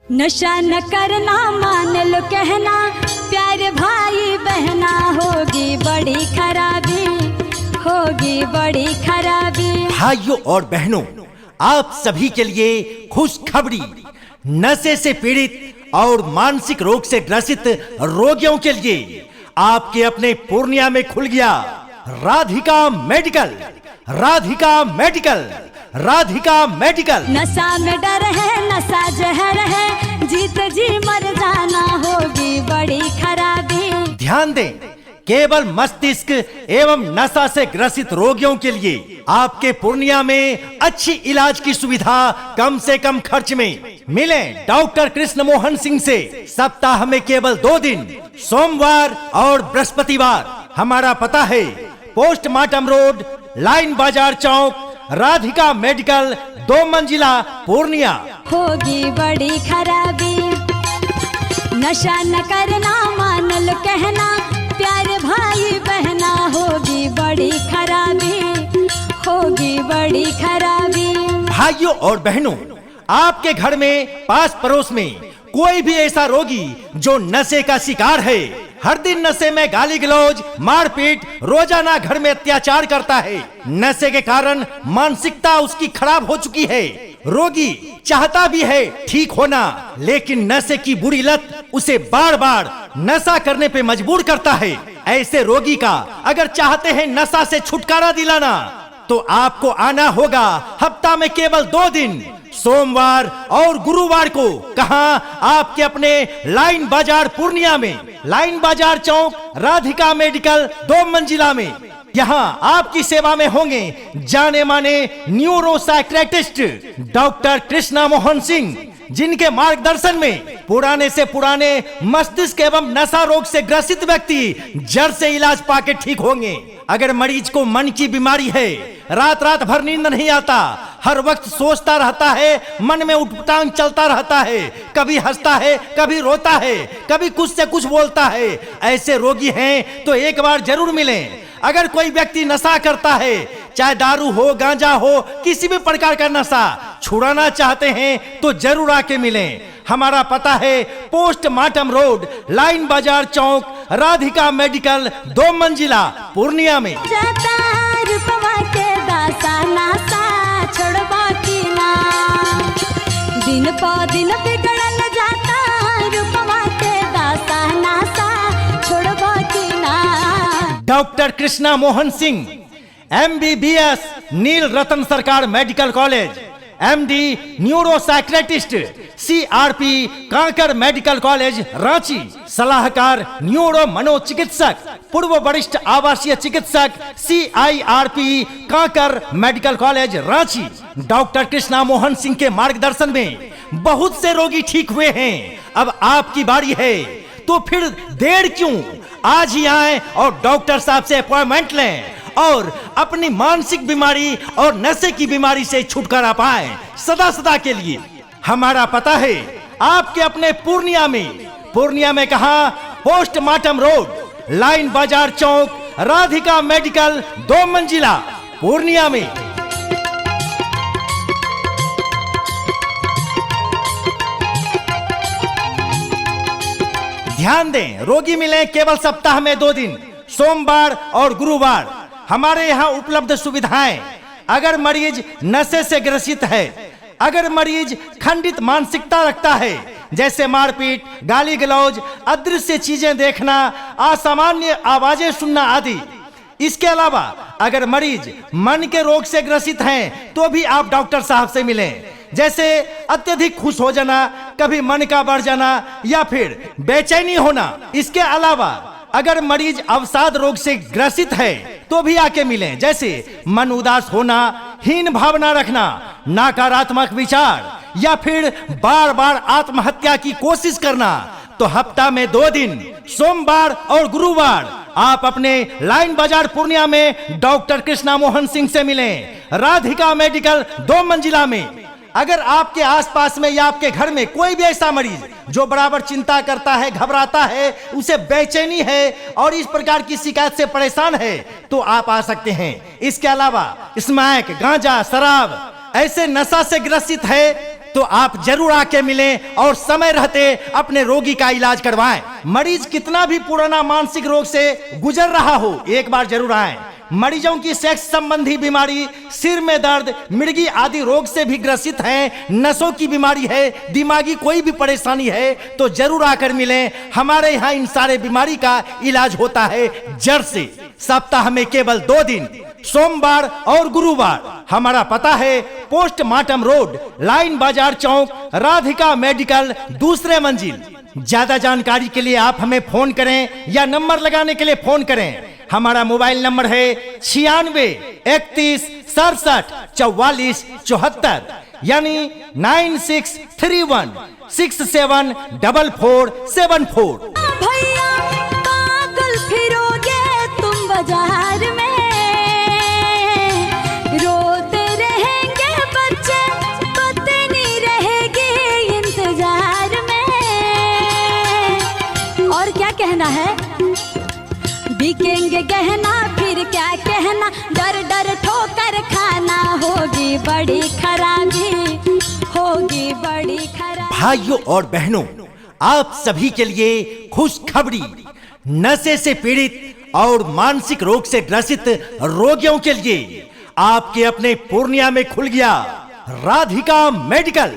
नशा न करना मान लो कहना, प्यारे भाई बहना, होगी बड़ी खराबी, होगी बड़ी खराबी। भाइयों और बहनों, आप सभी के लिए खुशखबरी। नशे से पीड़ित और मानसिक रोग से ग्रसित रोगियों के लिए आपके अपने पूर्णिया में खुल गया Radhika medical. Radhika medical, Radhika medical. नशा में डर है, नशा जहर है, जीत जी मर जाना, होगी बड़ी खराबी। ध्यान दें, केवल मस्तिष्क एवं नशा से ग्रसित रोगियों के लिए आपके पूर्णिया में अच्छी इलाज की सुविधा कम से कम खर्च में। मिलें डॉक्टर कृष्ण मोहन सिंह से सप्ताह में केवल 2 दिन, सोमवार और बृहस्पतिवार। हमारा पता है पोस्टमार्टम रोड, लाइन बाजार चौक, राधिका मेडिकल, 2 मंजिला, पूर्णिया। होगी बड़ी खराबी। नशा न करना मान लो कहना, प्यारे भाई बहना, होगी बड़ी खराबी, होगी बड़ी खराबी। भाइयों और बहनों, आपके घर में पास पड़ोस में कोई भी ऐसा रोगी जो नशे का शिकार है, हर दिन नशे में गाली गलौज, मारपीट, रोजाना घर में अत्याचार करता है, नशे के कारण मानसिकता उसकी खराब हो चुकी है, रोगी चाहता भी है ठीक होना, लेकिन नशे की बुरी लत उसे बार बार नशा करने पे मजबूर करता है। ऐसे रोगी का अगर चाहते हैं नशा से छुटकारा दिलाना, तो आपको आना होगा हफ्ता में केवल 2 दिन, सोमवार और गुरुवार को। कहां? आपके अपने लाइन बाजार पूर्णिया में, लाइन बाजार चौक, राधिका मेडिकल, 2 मंजिला में। यहां आपकी सेवा में होंगे जाने माने neuro psychiatrist doctor Krishna Mohan Singh, जिनके मार्गदर्शन में पुराने से पुराने मस्तिष्क एवं नशा रोग से ग्रसित व्यक्ति जड़ से इलाज पाके ठीक होंगे। अगर मरीज को मन की बीमारी है, रात रात भर नींद नहीं आता, हर वक्त सोचता रहता है, मन में उठपटांग चलता रहता है, कभी हंसता है, कभी रोता है, कभी कुछ से कुछ बोलता है, ऐसे रोगी हैं तो एक बार जरूर मिलें। अगर कोई व्यक्ति नशा करता है, चाहे दारू हो, गांजा हो, किसी भी प्रकार का नशा छुड़ाना चाहते हैं तो जरूर आके मिलें। हमारा पता है पोस्टमार्टम रोड, लाइन बाजार चौक, राधिका मेडिकल, 2 मंजिला, पूर्णिया में। दिन पा दिन बिगड़ल जाता, रूपवा के दासा नासा, छोड़बा की ना। डॉक्टर कृष्णा मोहन सिंह, MBBS नील रतन सरकार medical college, MD neuro psychiatrist, CRP conquer medical college Ranchi, सलाहकार न्यूरो मनोचिकित्सक, पूर्व वरिष्ठ आवासीय चिकित्सक, CIRP conquer medical college Ranchi. Doctor Krishna Mohan Singh के मार्गदर्शन में बहुत से रोगी ठीक हुए हैं। अब आपकी बारी है, तो फिर देर क्यों? आज ही आए और डॉक्टर साहब से अपॉइंटमेंट लें और अपनी मानसिक बीमारी और नशे की बीमारी से छुटकारा पाएं सदा सदा के लिए। हमारा पता है आपके अपने पूर्णिया में, पूर्णिया में कहा? पोस्टमार्टम रोड, लाइन बाजार चौक, राधिका मेडिकल, 2 मंजिला, पूर्णिया में। ध्यान दें, रोगी मिले केवल सप्ताह में 2 दिन, सोमवार और गुरुवार। हमारे यहाँ उपलब्ध सुविधाएं, अगर मरीज नशे से ग्रसित है, अगर मरीज खंडित मानसिकता रखता है, जैसे मारपीट, गाली गलौज, अदृश्य चीजें देखना, असामान्य आवाजें सुनना आदि। इसके अलावा अगर मरीज मन के रोग से ग्रसित हैं, तो भी आप डॉक्टर साहब से मिलें, जैसे अत्यधिक खुश हो जाना, कभी मन का बढ़ जाना या फिर बेचैनी होना। इसके अलावा अगर मरीज अवसाद रोग से ग्रसित है तो भी आके मिलें, जैसे मन उदास होना, हीन भावना रखना, नकारात्मक विचार या फिर बार बार आत्महत्या की कोशिश करना। तो हफ्ता में 2 दिन, सोमवार और गुरुवार, आप अपने लाइन बाजार पूर्णिया में डॉक्टर कृष्णा मोहन सिंह से मिलें, राधिका मेडिकल, 2 मंजिला में। अगर आपके आसपास में या आपके घर में कोई भी ऐसा मरीज जो बराबर चिंता करता है, घबराता है, उसे बेचैनी है और इस प्रकार की शिकायत से परेशान है, तो आप आ सकते हैं। इसके अलावा स्मैक, गांजा, शराब ऐसे नशा से ग्रसित है तो आप जरूर आके मिलें और समय रहते अपने रोगी का इलाज करवाएं। मरीज कितना भी पुराना मानसिक रोग से गुजर रहा हो, एक बार जरूर आएं। मरीजों की सेक्स संबंधी बीमारी, सिर में दर्द, मिर्गी आदि रोग से भी ग्रसित हैं, नसों की बीमारी है, दिमागी कोई भी परेशानी है तो जरूर आकर मिलें। हमारे यहाँ इन सारे बीमारी का इलाज होता है जड़ से। सप्ताह में केवल 2 दिन, सोमवार और गुरुवार। हमारा पता है पोस्टमार्टम रोड, लाइन बाजार चौक, राधिका मेडिकल, 2रे मंजिल। ज्यादा जानकारी के लिए आप हमें फोन करें या नंबर लगाने के लिए फोन करें। हमारा मोबाइल नंबर है 96 31 67 44 74, यानी 9631 67 4474। भैया पागल फिरोगे तुम बाजार में, रोते रहेंगे बच्चे, पत्नी रहेगी इंतजार में। और क्या कहना है, बिकेंगे गहना फिर क्या कहना, डर डर ठोकर खाना, होगी बड़ी खराबी, होगी बड़ी खराबी। भाइयों और बहनों, आप सभी के लिए खुशखबरी। नशे से पीड़ित और मानसिक रोग से ग्रसित रोगियों के लिए आपके अपने पूर्णिया में खुल गया Radhika medical.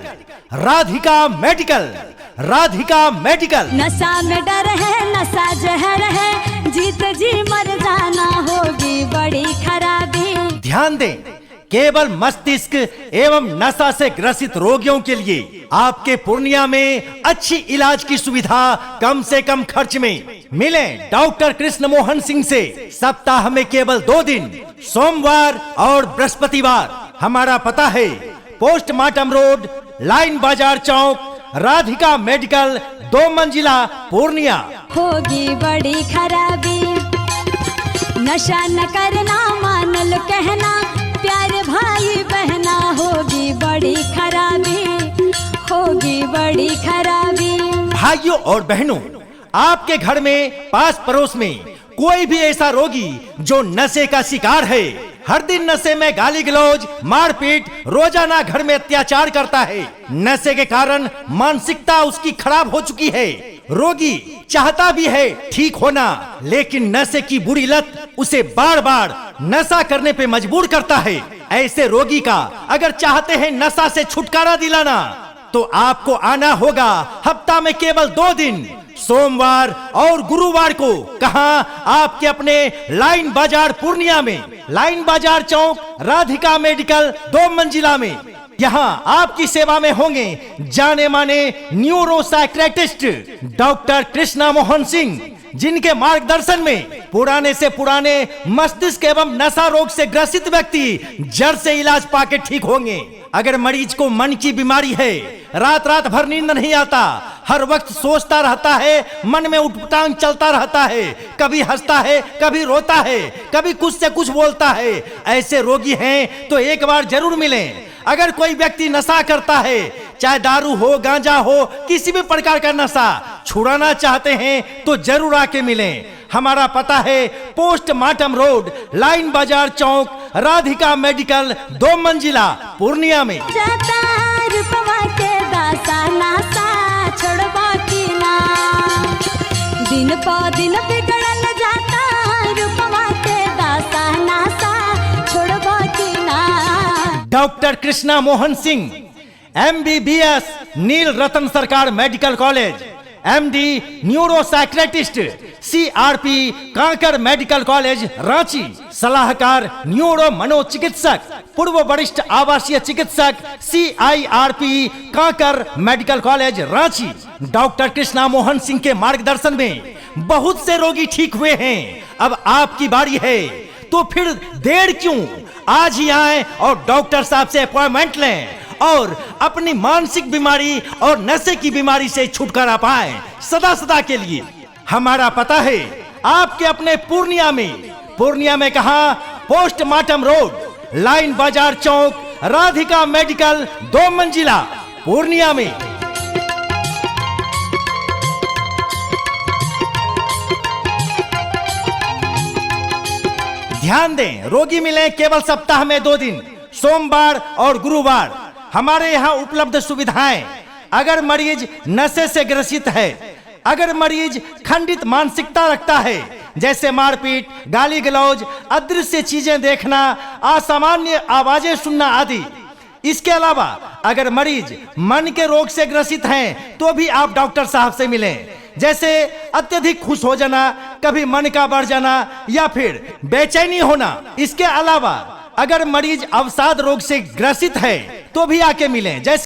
Radhika medical, Radhika medical. नशा में डर है, नशा जहर है, जीत जी मर जाना, होगी बड़ी खराबी। ध्यान दें, केवल मस्तिष्क एवं नशा से ग्रसित रोगियों के लिए आपके पूर्णिया में अच्छी इलाज की सुविधा कम से कम खर्च में। मिलें डॉक्टर कृष्ण मोहन सिंह से। सप्ताह में केवल 2 दिन, सोमवार और बृहस्पतिवार। हमारा पता है पोस्टमार्टम रोड, लाइन बाजार चौक, राधिका मेडिकल, 2 मंजिला, पूर्णिया। होगी बड़ी खराबी, नशा न करना, मान लो कहना, प्यारे भाई बहना, होगी बड़ी खराबी, होगी बड़ी खराबी। भाइयों और बहनों, आपके घर में पास पड़ोस में कोई भी ऐसा रोगी जो नशे का शिकार है, हर दिन नशे में गाली गलौज, मारपीट, रोजाना घर में अत्याचार करता है, नशे के कारण मानसिकता उसकी खराब हो चुकी है, रोगी चाहता भी है ठीक होना, लेकिन नशे की बुरी लत उसे बार बार नशा करने पे मजबूर करता है। ऐसे रोगी का अगर चाहते हैं नशा से छुटकारा दिलाना तो आपको आना होगा हफ्ता में केवल 2 दिन, सोमवार और गुरुवार को। कहाँ? आपके अपने लाइन बाजार पूर्णिया में, लाइन बाजार चौक, राधिका मेडिकल, 2 मंजिला में। यहाँ आपकी सेवा में होंगे जाने माने neuro psychiatrist doctor Krishna Mohan Singh, जिनके मार्गदर्शन में पुराने से पुराने मस्तिष्क एवं नशा रोग से ग्रसित व्यक्ति जड़ से इलाज पाके ठीक होंगे। अगर मरीज को मन की बीमारी है, रात रात भर नींद नहीं आता, हर वक्त सोचता रहता है, मन में उठपटांग चलता रहता है, कभी हंसता है, कभी रोता है, कभी कुछ से कुछ बोलता है, ऐसे रोगी हैं तो एक बार जरूर मिलें। अगर कोई व्यक्ति नशा करता है, चाहे दारू हो, गांजा हो, किसी भी प्रकार का नशा छुड़ाना चाहते हैं तो जरूर आके मिलें। हमारा पता है पोस्टमार्टम रोड, लाइन बाजार चौक, राधिका मेडिकल, 2 मंजिला, पूर्णिया में। दिन पा दिन बिगड़ल जाता, रूपवा के दासा नासा, छोड़बा की ना। डॉक्टर कृष्णा मोहन सिंह, MBBS नील रतन सरकार medical college, MD neuro psychiatrist, CRP conquer medical college Ranchi, सलाहकार न्यूरो मनोचिकित्सक, पूर्व वरिष्ठ आवासीय चिकित्सक, CIRP conquer medical college Ranchi. Doctor Krishna Mohan Singh के मार्गदर्शन में बहुत से रोगी ठीक हुए हैं। अब आपकी बारी है तो फिर देर क्यों? आज ही आए और डॉक्टर साहब से अपॉइंटमेंट लें और अपनी मानसिक बीमारी और नशे की बीमारी से छुटकारा पाएं सदा सदा के लिए। हमारा पता है आपके अपने पूर्णिया में कहा? पोस्टमार्टम रोड, लाइन बाजार चौक, राधिका मेडिकल, 2 मंजिला, पूर्णिया में। ध्यान दें, रोगी मिले केवल सप्ताह में 2 दिन, सोमवार और गुरुवार। हमारे यहाँ उपलब्ध सुविधाएं। अगर मरीज नशे से ग्रसित है, अगर मरीज खंडित मानसिकता रखता है, जैसे मारपीट, गाली गलौज, अदृश्य चीजें देखना, असामान्य आवाजें सुनना आदि। इसके अलावा अगर मरीज मन के रोग से ग्रसित हैं, तो भी आप डॉक्टर साहब से मिलें, जैसे अत्यधिक खुश हो जाना, कभी मन का बढ़ जाना या फिर बेचैनी होना। इसके अलावा अगर मरीज अवसाद रोग से ग्रसित है, तो भी आके मिलें, जैसे